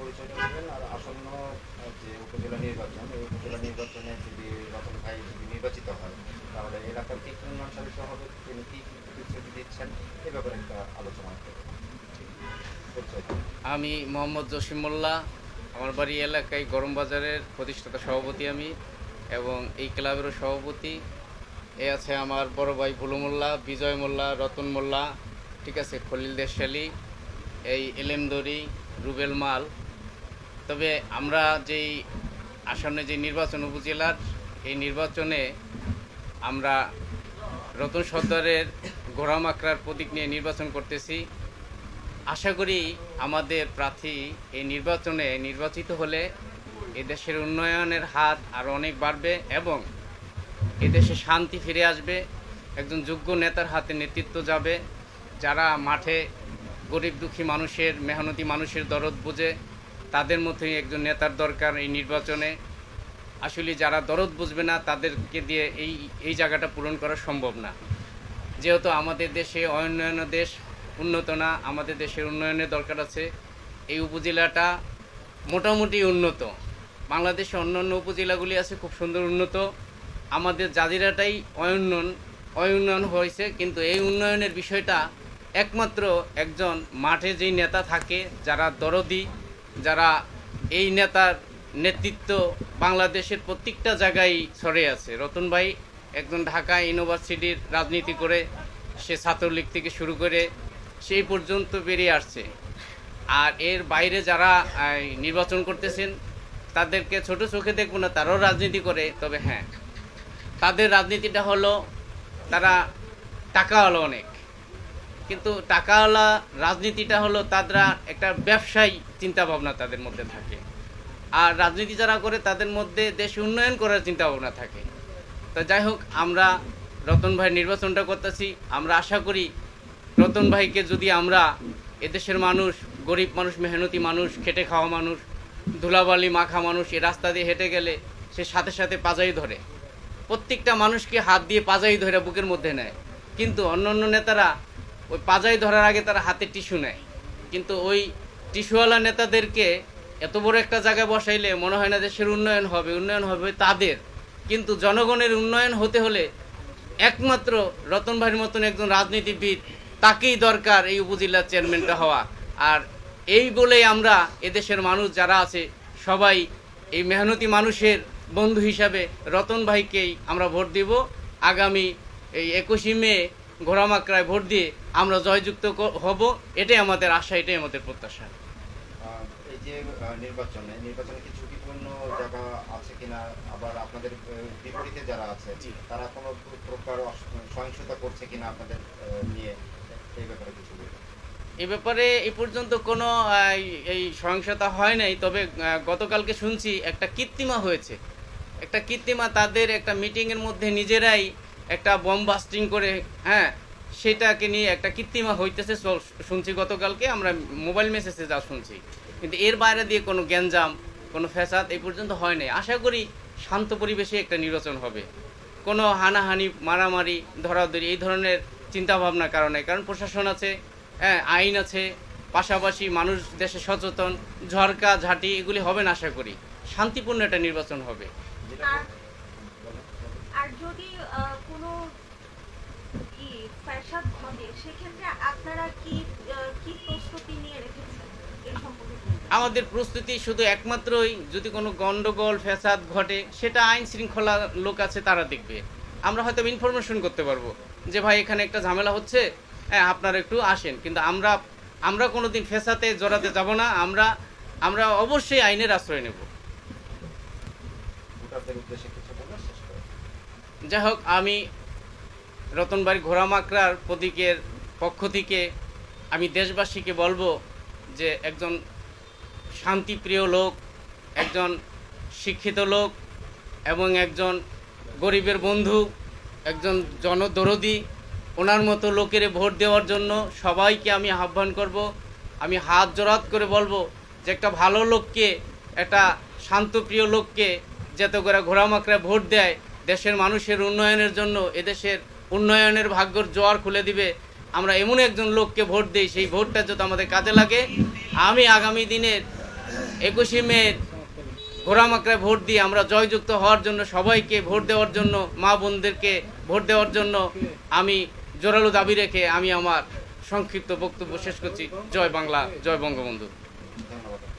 পরিচয়টা দেবেন আর আসন্ন যে উপজেলা নির্বাচন, এই উপজেলা নির্বাচনে যদি রতন ভাই যদি নির্বাচিত হয় তাহলে এলাকার কি উন্নয়ন সাধিত হবে, তিনি কি কি প্রতিশ্রুতি দিচ্ছেন এ ব্যাপারে একটা আলোচনা করবেন। আমি মোহাম্মদ জসিম মোল্লা, আমার বাড়ি এলাকায় গরম বাজারের প্রতিষ্ঠাতা সভাপতি আমি এবং এই ক্লাবেরও সভাপতি। এ আছে আমার বড় ভাই বুলু মোল্লা, বিজয় মোল্লা, রতন মোল্লা, ঠিক আছে, খলিল দেশালী, এই এলেমদরি, রুবেল মাল। তবে আমরা যেই আসন্ন যে নির্বাচন উপজেলার, এই নির্বাচনে আমরা রতন সর্দারের ঘোড়ামাকড়ার প্রতীক নিয়ে নির্বাচন করতেছি। আশা করি আমাদের প্রার্থী এই নির্বাচনে নির্বাচিত হলে এদেশের উন্নয়নের হাত আরও অনেক বাড়বে এবং এদেশে শান্তি ফিরে আসবে। একজন যোগ্য নেতার হাতে নেতৃত্ব যাবে, যারা মাঠে গরিব দুঃখী মানুষের, মেহনতি মানুষের দরদ বুঝে, তাদের মধ্যেই একজন নেতার দরকার এই নির্বাচনে। আসলে যারা দরদ বুঝবে না তাদেরকে দিয়ে এই জায়গাটা পূরণ করা সম্ভব না। যেহেতু আমাদের দেশে উন্নয়ন দেশ, উন্নত না, আমাদের দেশের উন্নয়নের দরকার আছে। এই উপজেলাটা মোটামুটি উন্নত, বাংলাদেশে অন্যান্য উপজেলাগুলি আছে খুব সুন্দর উন্নত, আমাদের জাজিরাটাই অউন্নয়ন হয়েছে। কিন্তু এই উন্নয়নের বিষয়টা একমাত্র একজন মাঠে যেই নেতা থাকে, যারা দরদি, যারা এই নেতার নেতৃত্ব বাংলাদেশের প্রত্যেকটা জায়গায় ছড়িয়ে আছে। রতন ভাই একজন ঢাকা ইউনিভার্সিটির রাজনীতি করে, সে ছাত্রলীগ থেকে শুরু করে সেই পর্যন্ত বেরিয়ে আসছে। আর এর বাইরে যারা নির্বাচন করতেছেন তাদেরকে ছোট চোখে দেখব না, তারাও রাজনীতি করে। তবে হ্যাঁ, তাদের রাজনীতিটা হলো তারা টাকাওয়ালা অনেক, কিন্তু টাকাওয়ালা রাজনীতিটা হলো তারা একটা ব্যবসায়ী চিন্তাভাবনা তাদের মধ্যে থাকে। আর রাজনীতি যারা করে তাদের মধ্যে দেশ উন্নয়ন করার চিন্তাভাবনা থাকে। তো যাই হোক, আমরা রতন ভাইয়ের নির্বাচনটা করতেছি। আমরা আশা করি রতন ভাইকে যদি আমরা, এদেশের মানুষ, গরিব মানুষ, মেহনতি মানুষ, খেটে খাওয়া মানুষ, ধুলাবালি মাখা মানুষ, এ রাস্তা দিয়ে হেঁটে গেলে সে সাথে সাথে পাজাই ধরে, প্রত্যেকটা মানুষকে হাত দিয়ে পাজাই ধরে বুকের মধ্যে নেয়। কিন্তু অন্য নেতারা ওই পাজাই ধরার আগে তারা হাতে টিস্যু নেয়। কিন্তু ওই টিস্যুওয়ালা নেতাদেরকে এত বড় একটা জায়গায় বসাইলে মনে হয় না দেশের উন্নয়ন হবে। উন্নয়ন হবে তাদের, কিন্তু জনগণের উন্নয়ন হতে হলে একমাত্র রতন ভাইয়ের মতন একজন রাজনীতিবিদ, তাকেই দরকার এই উপজেলার চেয়ারম্যানটা হওয়া। আর এই বলেই আমরা এদেশের মানুষ যারা আছে সবাই এই মেহনতি মানুষের বন্ধু হিসাবে রতন ভাইকেই আমরা ভোট দিব। আগামী এই 21 মে ঘোড়ামাকড়ায় ভোট দিয়ে আমরা জয়যুক্ত হব, এটাই আমাদের আশা, এটাই আমাদের প্রত্যাশা। এই যে নির্বাচনে কি ঝুঁকিপূর্ণ জায়গা আছে কিনা, আবার আপনাদের বিপরীতে যারা আছে তারা কোনো প্রকার সহিংসতা করছে কিনা আপনাদের নিয়ে, এই ব্যাপারে কিছু বলবেন? এ ব্যাপারে এই পর্যন্ত কোনো এই সহিংসতা হয় নাই। তবে গতকালকে শুনছি একটা কৃত্রিমা হয়েছে, একটা কৃত্রিমা তাদের একটা মিটিংয়ের মধ্যে নিজেরাই একটা বম বাস্টিং করে, হ্যাঁ, সেটাকে নিয়ে একটা কৃত্রিমা হইতেছে শুনছি গতকালকে, আমরা মোবাইল মেসেজে যা শুনছি। কিন্তু এর বাইরে দিয়ে কোনো গ্যাঞ্জাম, কোনো ফ্যাসাদ এই পর্যন্ত হয় নাই। আশা করি শান্ত পরিবেশে একটা নির্বাচন হবে, কোনো হানাহানি, মারামারি, ধরাধরি এই ধরনের চিন্তাভাবনার কারণে। কারণ প্রশাসন আছে, হ্যাঁ, আইন আছে, পাশাপাশি মানুষ দেশে সচেতন, ঝড়কা ঝাঁটি এগুলি হবে না। আশা করি শান্তিপূর্ণ একটা নির্বাচন হবে। আর যদি কোনো ফ্যাসাদ ঘটে সেক্ষেত্রে আপনারা কি প্রস্তুতি নিয়ে রেখেছেন এই সম্পর্কে? আমাদের প্রস্তুতি শুধু একমাত্রই, যদি কোনো গন্ডগোল ফ্যাসাদ ঘটে সেটা আইন শৃঙ্খলা লোক আছে, তারা দেখবে। আমরা হয়তো ইনফরমেশন করতে পারবো যে ভাই এখানে একটা ঝামেলা হচ্ছে, হ্যাঁ আপনারা একটু আসেন, কিন্তু আমরা কোনোদিন ফ্যাসাদে জড়াতে যাব না। আমরা অবশ্যই আইনের আশ্রয় নেব। যাই হোক, আমি রতনবাড়ি ঘোড়ামাকড়ার প্রতীকের পক্ষ থেকে আমি দেশবাসীকে বলবো যে একজন শান্তিপ্রিয় লোক, একজন শিক্ষিত লোক এবং একজন গরিবের বন্ধু, একজন জনদরদি, ওনার মতো লোকের ভোট দেওয়ার জন্য সবাইকে আমি আহ্বান করব। আমি হাত জোড়াত করে বলবো যে একটা ভালো লোককে, একটা শান্তপ্রিয় লোককে যাতে করে ঘোড়ামাকড়ায় ভোট দেয়, দেশের মানুষের উন্নয়নের জন্য, এদেশের উন্নয়নের ভাগ্যর জোয়ার খুলে দিবে। আমরা এমন একজন লোককে ভোট দিই, সেই ভোটটা যদি আমাদের কাজে লাগে, আমি আগামী দিনের 21শে মে ঘোড়ামাকড়ায় ভোট দিয়ে আমরা জয়যুক্ত হওয়ার জন্য, সবাইকে ভোট দেওয়ার জন্য, মা বোনদেরকে ভোট দেওয়ার জন্য আমি জোরালো দাবি রেখে আমি আমার সংক্ষিপ্ত বক্তব্য শেষ করছি। জয় বাংলা, জয় বঙ্গবন্ধু। ধন্যবাদ।